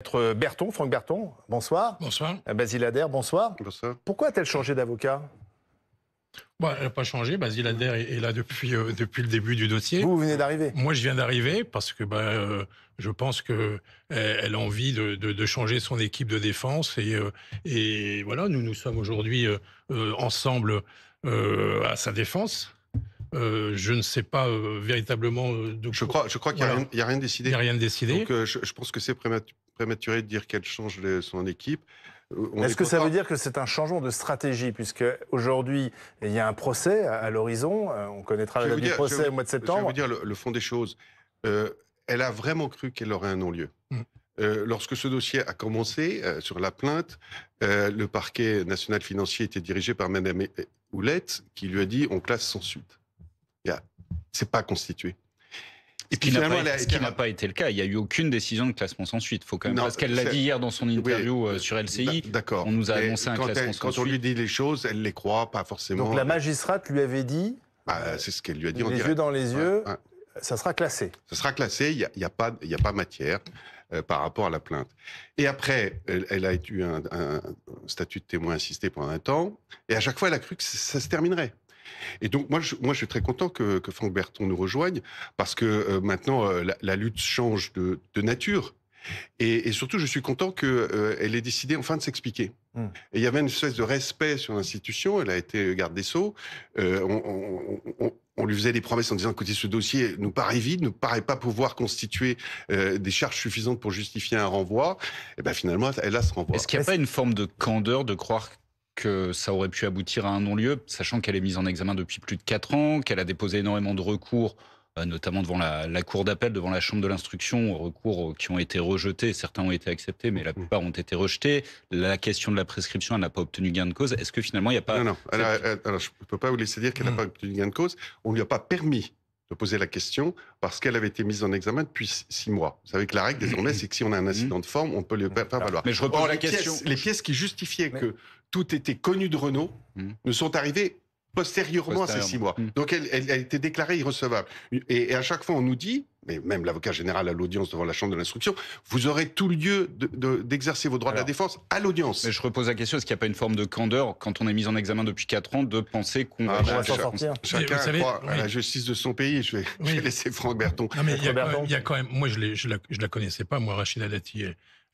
Maître Berton, Franck Berton, bonsoir. Bonsoir. Basile Adair, bonsoir. Bonsoir. Pourquoi a-t-elle changé d'avocat? Bon, elle n'a pas changé. Basile Adair est là depuis le début du dossier. Vous venez d'arriver. Moi, je viens d'arriver parce que je pense qu'elle a envie de changer son équipe de défense. Et voilà, nous sommes aujourd'hui ensemble à sa défense. Je ne sais pas véritablement... Je crois qu'il n'y a rien décidé. Il n'y a rien de décidé. Donc je pense que c'est prématuré de dire qu'elle change son équipe. Est-ce que ça veut dire que c'est un changement de stratégie, puisque aujourd'hui il y a un procès à l'horizon, on connaîtra la date du procès au mois de septembre. Je vais vous dire le fond des choses. Elle a vraiment cru qu'elle aurait un non-lieu. Lorsque ce dossier a commencé, sur la plainte, le parquet national financier était dirigé par Mme Houlette, qui lui a dit « on classe sans suite ». C'est pas constitué. Et puis ce qui n'a pas été le cas. Il n'y a eu aucune décision de classement sans suite. Faut quand même, parce qu'elle l'a dit hier dans son interview sur LCI. D'accord. On nous a annoncé un classement sans suite. Quand on lui dit les choses, elle les croit pas forcément. Donc la magistrate lui avait dit. C'est ce qu'elle lui a dit en direct. Les yeux dans les yeux. Ça sera classé. Ça sera classé. Il y a pas matière par rapport à la plainte. Et après, elle a eu un statut de témoin assisté pendant un temps. Et à chaque fois, elle a cru que ça se terminerait. Et donc, moi, je suis très content que Franck Berton nous rejoigne, parce que maintenant, la lutte change de nature. Et surtout, je suis content qu'elle ait décidé enfin de s'expliquer. Et il y avait une espèce de respect sur l'institution. Elle a été garde des Sceaux. On lui faisait des promesses en disant, écoutez, ce dossier nous paraît vide, ne paraît pas pouvoir constituer des charges suffisantes pour justifier un renvoi. Et bien finalement, elle a ce renvoi. Est-ce qu'il n'y a pas une forme de candeur de croire que ça aurait pu aboutir à un non-lieu, sachant qu'elle est mise en examen depuis plus de 4 ans, qu'elle a déposé énormément de recours, notamment devant la cour d'appel, devant la chambre de l'instruction, recours qui ont été rejetés, certains ont été acceptés, mais la plupart ont été rejetés. La question de la prescription, elle n'a pas obtenu gain de cause. Est-ce que finalement, il n'y a pas... Non, alors, je ne peux pas vous laisser dire qu'elle n'a pas obtenu gain de cause. On ne lui a pas permis de poser la question parce qu'elle avait été mise en examen depuis 6 mois. Vous savez que la règle désormais, c'est que si on a un incident de forme, on peut le faire valoir. Mais je repose la question. Les pièces qui justifiaient que tout était connu de Renault ne sont arrivées postérieurement à ces 6 mois. Donc elle a été déclarée irrecevable. Et à chaque fois, on nous dit, mais même l'avocat général à l'audience devant la chambre de l'instruction, vous aurez tout lieu d'exercer vos droits de la défense à l'audience. Mais je repose la question, est-ce qu'il n'y a pas une forme de candeur, quand on est mis en examen depuis 4 ans, de penser qu'on va s'en sortir? Chacun croit à la justice de son pays. Je vais laisser Franck Berton. Non, mais il y a quand même... Moi, je la connaissais pas. Moi, Rachida Dati,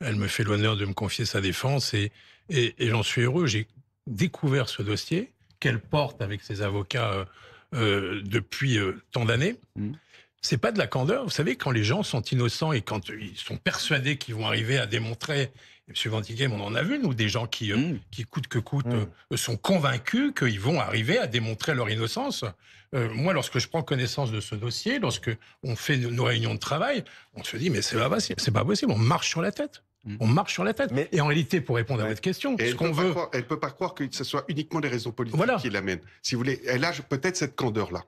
elle me fait l'honneur de me confier sa défense et j'en suis heureux. J'ai découvert ce dossier qu'elle porte avec ses avocats depuis tant d'années. C'est pas de la candeur. Vous savez, quand les gens sont innocents et quand ils sont persuadés qu'ils vont arriver à démontrer... M. Ventigame, on en a vu, nous, des gens qui coûte que coûte, sont convaincus qu'ils vont arriver à démontrer leur innocence. Moi, lorsque je prends connaissance de ce dossier, lorsque on fait nos réunions de travail, on se dit, mais c'est pas possible, on marche sur la tête. On marche sur la tête. Et en réalité, pour répondre à votre question, ce qu'on veut... Elle ne peut pas croire que ce soit uniquement les raisons politiques qui l'amènent. Si vous voulez, elle a peut-être cette candeur-là.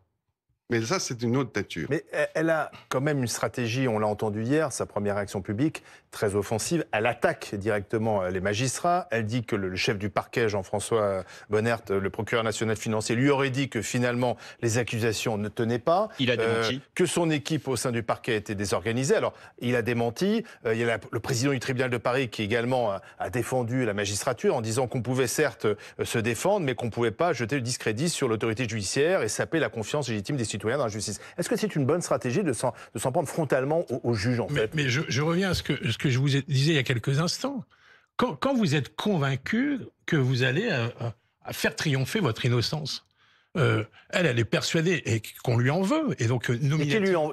Mais ça, c'est une autre nature. Mais elle a quand même une stratégie, on l'a entendu hier, sa première réaction publique, très offensive. Elle attaque directement les magistrats. Elle dit que le chef du parquet, Jean-François Bonnert, le procureur national financier, lui aurait dit que finalement, les accusations ne tenaient pas. Il a démenti. Que son équipe au sein du parquet était désorganisée. Alors, il a démenti. Il y a le président du tribunal de Paris qui également a défendu la magistrature en disant qu'on pouvait certes se défendre, mais qu'on ne pouvait pas jeter le discrédit sur l'autorité judiciaire et saper la confiance légitime des citoyens dans la justice. Est-ce que c'est une bonne stratégie de s'en prendre frontalement aux juges, en fait? Mais je reviens à ce que je vous disais il y a quelques instants. Quand vous êtes convaincu que vous allez à faire triompher votre innocence, elle est persuadée et qu'on lui en veut. Et donc,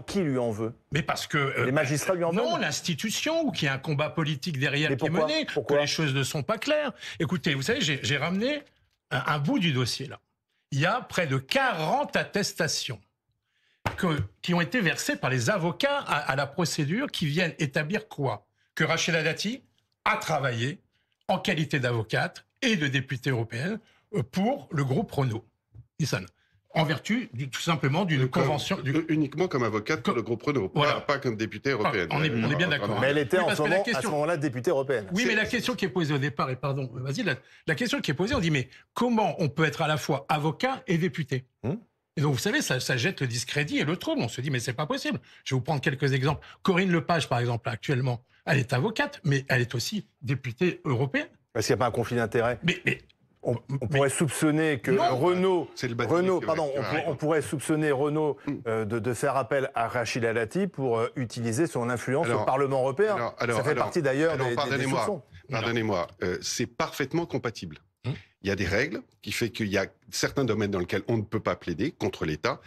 qui lui en veut? Mais parce que... les magistrats lui en veulent? Non, l'institution, ou qu'il y a un combat politique derrière qui est mené, que les choses ne sont pas claires. Écoutez, vous savez, j'ai ramené un bout du dossier, là. Il y a près de 40 attestations qui ont été versées par les avocats à la procédure, qui viennent établir quoi? Que Rachida Dati a travaillé en qualité d'avocate et de députée européenne pour le groupe Renault. Nissan. En vertu, tout simplement, d'une convention... Uniquement comme avocate pour le groupe Renault, pas comme députée européenne. On est bien d'accord. Mais elle était à ce moment-là députée européenne. Oui, mais la question qui est posée au départ, et pardon, vas-y, la question qui est posée, on dit, mais comment on peut être à la fois avocat et député? Et donc, vous savez, ça jette le discrédit et le trouble. On se dit, mais c'est pas possible. Je vais vous prendre quelques exemples. Corinne Lepage, par exemple, actuellement, elle est avocate, mais elle est aussi députée européenne. Est-ce qu'il n'y a pas un conflit d'intérêts? Mais On pourrait soupçonner que Non, Renault, c'est le bâtiment qui va on pourrait soupçonner Renault de faire appel à Rachida Dati pour utiliser son influence au Parlement européen. Ça fait partie d'ailleurs des soupçons. Pardonnez-moi, c'est parfaitement compatible. Il y a des règles qui fait qu'il y a certains domaines dans lesquels on ne peut pas plaider contre l'État.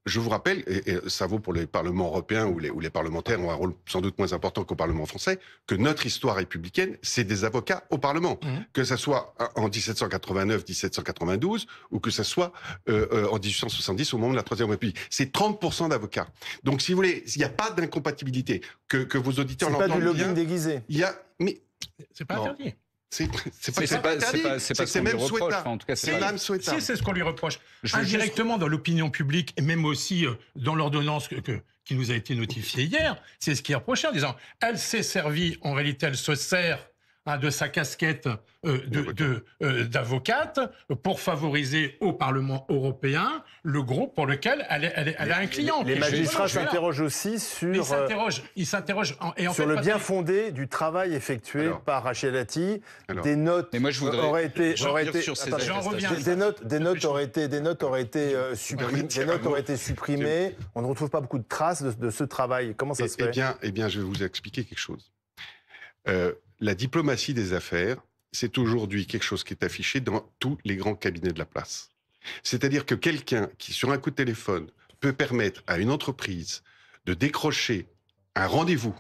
Je vous rappelle, et ça vaut pour les parlements européens où les parlementaires ont un rôle sans doute moins important qu'au Parlement français, que notre histoire républicaine, c'est des avocats au Parlement. Que ça soit en 1789, 1792, ou que ça soit en 1870 au moment de la Troisième République. C'est 30% d'avocats. Donc, si vous voulez, il n'y a pas d'incompatibilité. Que vos auditeurs l'entendent bien. C'est pas du lobbying déguisé. Mais c'est pas interdit. C'est même souhaitable. En tout cas, c'est même souhaitable. Si, c'est ce qu'on lui reproche. Indirectement, dans l'opinion publique, et même aussi dans l'ordonnance qui nous a été notifiée hier, c'est ce qui est reproché en disant elle s'est servie, en réalité, elle se sert de sa casquette d'avocate pour favoriser au Parlement européen le groupe pour lequel elle a un client. Les magistrats s'interrogent aussi sur le bien fondé du travail effectué par Rachida Dati. Des notes auraient été supprimées. On ne retrouve pas beaucoup de traces de ce travail. Comment ça se fait? Eh bien, je vais vous expliquer quelque chose. La diplomatie des affaires, c'est aujourd'hui quelque chose qui est affiché dans tous les grands cabinets de la place. C'est-à-dire que quelqu'un qui, sur un coup de téléphone, peut permettre à une entreprise de décrocher un rendez-vous,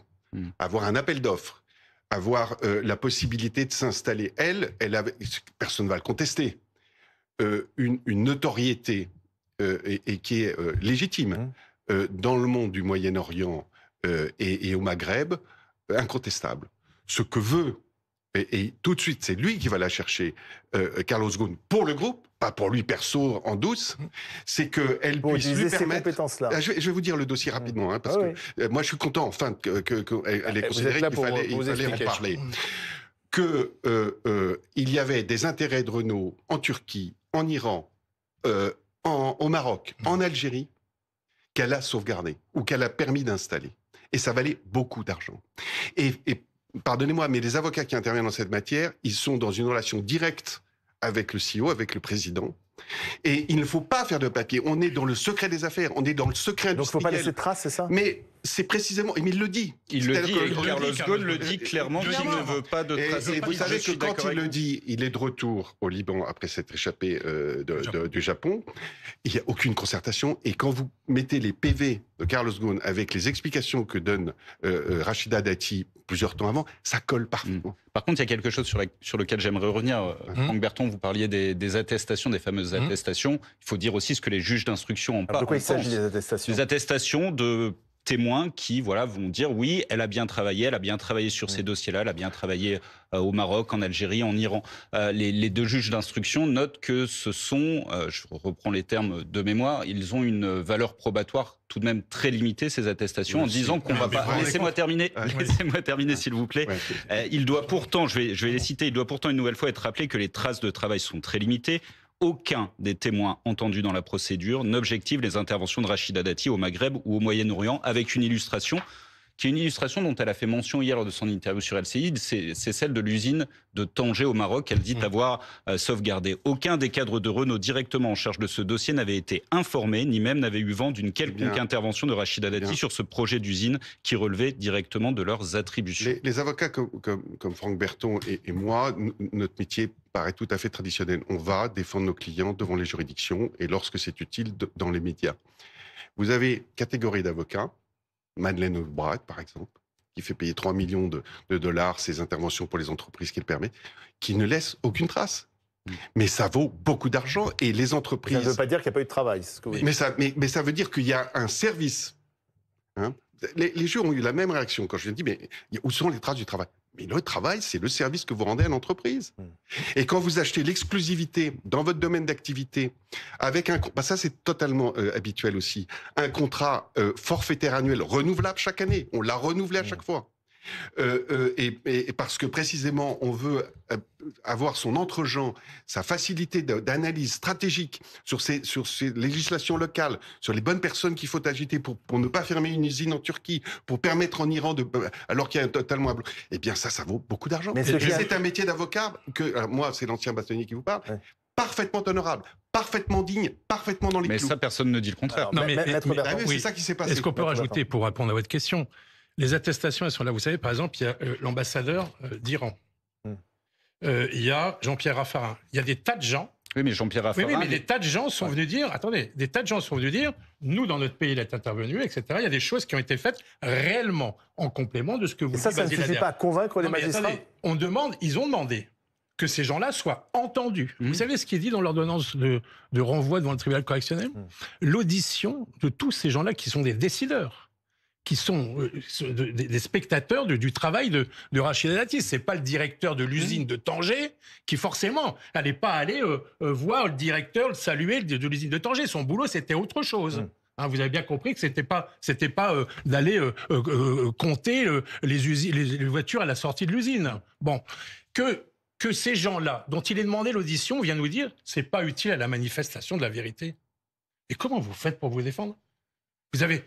avoir un appel d'offres, avoir la possibilité de s'installer, personne ne va le contester, une notoriété et qui est légitime dans le monde du Moyen-Orient et au Maghreb, incontestable. Ce que veut, et tout de suite, c'est lui qui va la chercher, Carlos Ghosn, pour le groupe, pas pour lui perso en douce, c'est qu'elle puisse lui permettre... Je vais vous dire le dossier rapidement, parce que moi je suis content, enfin, qu'elle ait considéré qu'il fallait en parler. Il y avait des intérêts de Renault en Turquie, en Iran, au Maroc, en Algérie, qu'elle a sauvegardé, ou qu'elle a permis d'installer. Et ça valait beaucoup d'argent. Et pardonnez-moi, mais les avocats qui interviennent dans cette matière, ils sont dans une relation directe avec le CEO, avec le président. Et il ne faut pas faire de papier. On est dans le secret des affaires, on est dans le secret industriel. Donc il ne faut pas laisser de traces, c'est ça? Mais c'est précisément... Mais il le dit. Il le dit, et Carlos Ghosn le dit clairement qu'il ne veut pas de traces. Et vous savez que quand il le dit, il est de retour au Liban après s'être échappé du Japon. Il n'y a aucune concertation. Et quand vous mettez les PV de Carlos Ghosn avec les explications que donne Rachida Dati plusieurs temps avant, ça colle parfaitement. Par contre, il y a quelque chose sur lequel j'aimerais revenir. Franck Berton, vous parliez des attestations, des fameuses attestations. Il faut dire aussi ce que les juges d'instruction ont pas. De quoi il s'agit, des attestations? Des attestations de témoins qui vont dire oui, elle a bien travaillé sur ces dossiers-là, elle a bien travaillé au Maroc, en Algérie, en Iran. Les deux juges d'instruction notent que ce sont, je reprends les termes de mémoire, ils ont une valeur probatoire tout de même très limitée, ces attestations, en disant qu'on va pas... Laissez-moi terminer, s'il vous plaît. Il doit pourtant, je vais les citer, il doit pourtant une nouvelle fois être rappelé que les traces de travail sont très limitées. Aucun des témoins entendus dans la procédure n'objective les interventions de Rachida Dati au Maghreb ou au Moyen-Orient, avec une illustration qui est une illustration dont elle a fait mention hier lors de son interview sur LCI, c'est celle de l'usine de Tanger au Maroc, qu'elle dit avoir sauvegardé. Aucun des cadres de Renault directement en charge de ce dossier n'avait été informé, ni même n'avait eu vent d'une quelconque intervention de Rachida Dati sur ce projet d'usine qui relevait directement de leurs attributions. Les avocats comme Franck Berton et moi, notre métier paraît tout à fait traditionnel. On va défendre nos clients devant les juridictions et lorsque c'est utile, dans les médias. Vous avez catégorie d'avocats, Madeleine Albright, par exemple, qui fait payer 3 millions de dollars ses interventions pour les entreprises qu'il permet, qui ne laisse aucune trace. Mais ça vaut beaucoup d'argent et les entreprises... Ça ne veut pas dire qu'il n'y a pas eu de travail. C'est ce que vous dites. Mais ça veut dire qu'il y a un service. Les juges ont eu la même réaction quand je leur ai dit, mais où sont les traces du travail? Mais le travail, c'est le service que vous rendez à l'entreprise. Et quand vous achetez l'exclusivité dans votre domaine d'activité, avec ça c'est totalement habituel aussi, un contrat forfaitaire annuel renouvelable chaque année, on l'a renouvelé à chaque fois. Et parce que précisément, on veut avoir son entre-gens, sa facilité d'analyse stratégique sur ces législations locales, sur les bonnes personnes qu'il faut agiter pour ne pas fermer une usine en Turquie, pour permettre en Iran, alors qu'il y a un totalement à eh bien ça vaut beaucoup d'argent. Mais c'est un métier d'avocat que, moi, c'est l'ancien bâtonnier qui vous parle, parfaitement honorable, parfaitement digne, parfaitement dans les clous. Mais ça, personne ne dit le contraire. Alors, c'est ça qui s'est passé. Est-ce qu'on peut rajouter, pour répondre à votre question, les attestations, elles sont là. Vous savez, par exemple, il y a l'ambassadeur d'Iran. Il y a Jean-Pierre Raffarin. Il y a des tas de gens. Oui, mais Jean-Pierre Raffarin... Oui, mais des tas de gens sont venus dire... Attendez, des tas de gens sont venus dire, nous, dans notre pays, il est intervenu, etc. Il y a des choses qui ont été faites réellement en complément de ce que vous dites. Ça ne suffit pas à convaincre les magistrats. Attendez, ils ont demandé que ces gens-là soient entendus. Vous savez ce qui est dit dans l'ordonnance de renvoi devant le tribunal correctionnel? L'audition de tous ces gens-là qui sont des décideurs, qui sont des spectateurs du travail de Rachida Dati. C'est pas le directeur de l'usine de Tanger qui forcément n'allait pas aller voir le directeur, le saluer de l'usine de Tanger. Son boulot, c'était autre chose. Hein, vous avez bien compris que c'était pas d'aller compter les voitures à la sortie de l'usine. Bon, que ces gens-là, dont il est demandé l'audition, viennent nous dire c'est pas utile à la manifestation de la vérité. Et comment vous faites pour vous défendre? Vous avez,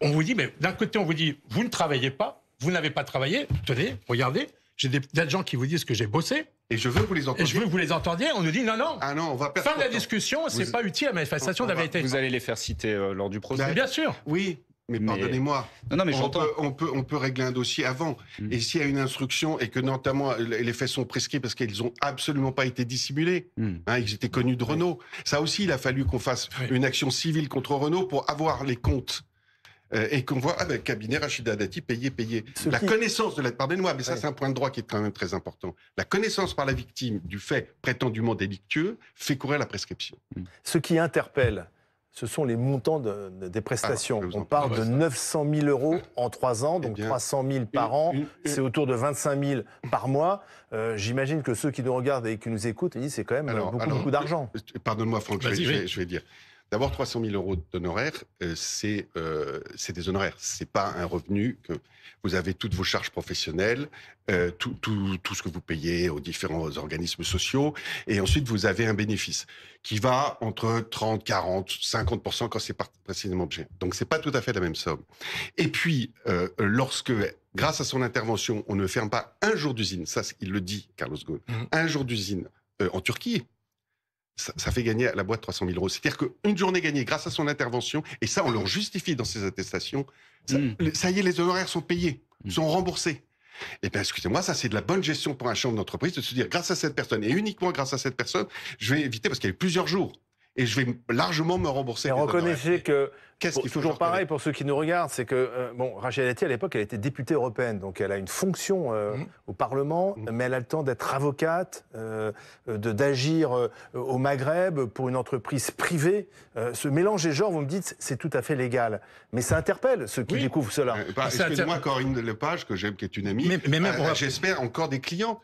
on vous dit, mais d'un côté on vous dit vous ne travaillez pas, vous n'avez pas travaillé. Tenez, regardez, j'ai des tas de gens qui vous disent que j'ai bossé. Et je veux que vous les entendiez. Et je veux que vous les entendiez. On nous dit non. Ah non, on va perdre. Fin de la discussion, c'est pas utile à la manifestation de la vérité. Vous allez les faire citer lors du procès. Bien sûr. Oui. Mais pardonnez-moi, non, mais j'entends. On peut régler un dossier avant. Et s'il y a une instruction et que notamment les faits sont prescrits parce qu'ils n'ont absolument pas été dissimulés, ils étaient connus de Renault. Ça aussi, il a fallu qu'on fasse une action civile contre Renault pour avoir les comptes. Et qu'on voit, avec cabinet Rachida Dati, payer. Connaissance de pardonnez-moi, mais ça c'est un point de droit qui est quand même très important. La connaissance par la victime du fait prétendument délictueux fait courir la prescription. Ce qui interpelle, ce sont les montants des prestations. On parle de 900 000 euros en 3 ans, donc 300 000 par an. C'est autour de 25 000 par mois. J'imagine que ceux qui nous regardent et qui nous écoutent, ils disent c'est quand même beaucoup d'argent. Pardonne-moi Franck, je vais dire. D'abord, 300 000 euros d'honoraires, c'est des honoraires. C'est pas un revenu que vous avez toutes vos charges professionnelles, tout ce que vous payez aux différents organismes sociaux, et ensuite vous avez un bénéfice qui va entre 30, 40, 50% quand c'est précisément objet. Donc c'est pas tout à fait la même somme. Et puis, lorsque, grâce à son intervention, on ne ferme pas un jour d'usine, ça il le dit, Carlos Ghosn, un jour d'usine en Turquie, ça fait gagner à la boîte 300 000 euros. C'est-à-dire qu'une journée gagnée grâce à son intervention, et ça, on le justifie dans ces attestations, ça y est, les honoraires sont payés, sont remboursés. Eh bien, excusez-moi, ça, c'est de la bonne gestion pour un chambre d'entreprise de se dire, grâce à cette personne, et uniquement grâce à cette personne, je vais éviter, parce qu'il y a eu plusieurs jours, et je vais largement me rembourser. Et reconnaissez que, toujours pareil pour ceux qui nous regardent, c'est que Rachida Dati, à l'époque, elle était députée européenne, donc elle a une fonction au Parlement, mais elle a le temps d'être avocate, d'agir au Maghreb pour une entreprise privée. Ce mélange des genres, vous me dites, c'est tout à fait légal. Mais ça interpelle ceux qui découvrent cela. Excusez-moi, Corinne Lepage, que j'aime, qui est une amie, j'espère encore des clients.